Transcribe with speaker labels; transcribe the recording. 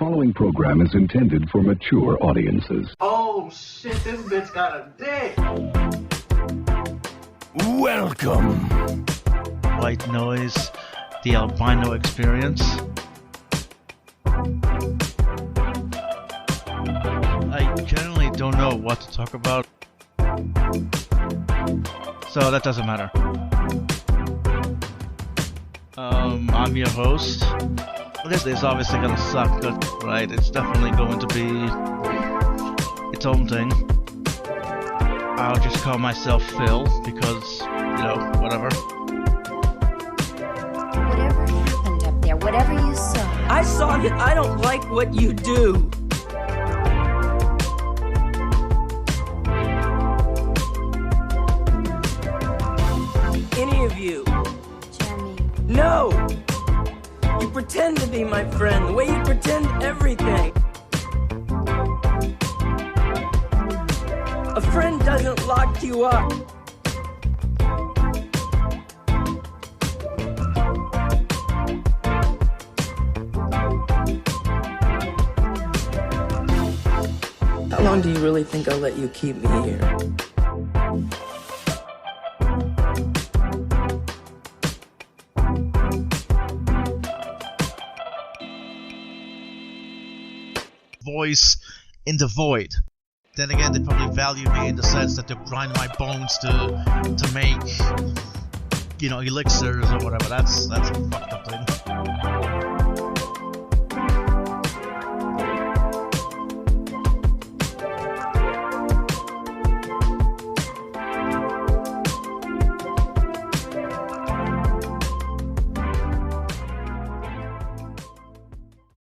Speaker 1: following program is intended for mature audiences.
Speaker 2: Oh shit, this bitch got a dick.
Speaker 3: Welcome.
Speaker 4: White Noise, The Albino Experience. I generally don't know what to talk about, so that doesn't matter. I'm your host. This is obviously gonna suck, but right, it's definitely going to be its own thing. I'll just call myself Phil because, you know, whatever.
Speaker 5: Whatever happened up there, whatever you saw.
Speaker 6: I saw that I don't like what you do. Any of you.
Speaker 5: Jeremy.
Speaker 6: No! You pretend to be my friend, the way you pretend everything. A friend doesn't lock you up. How long do you really think I'll let you keep me here?
Speaker 4: Voice in the void. Then again, they probably value me in the sense that they grind my bones to make, you know, elixirs or whatever. That's fucked up.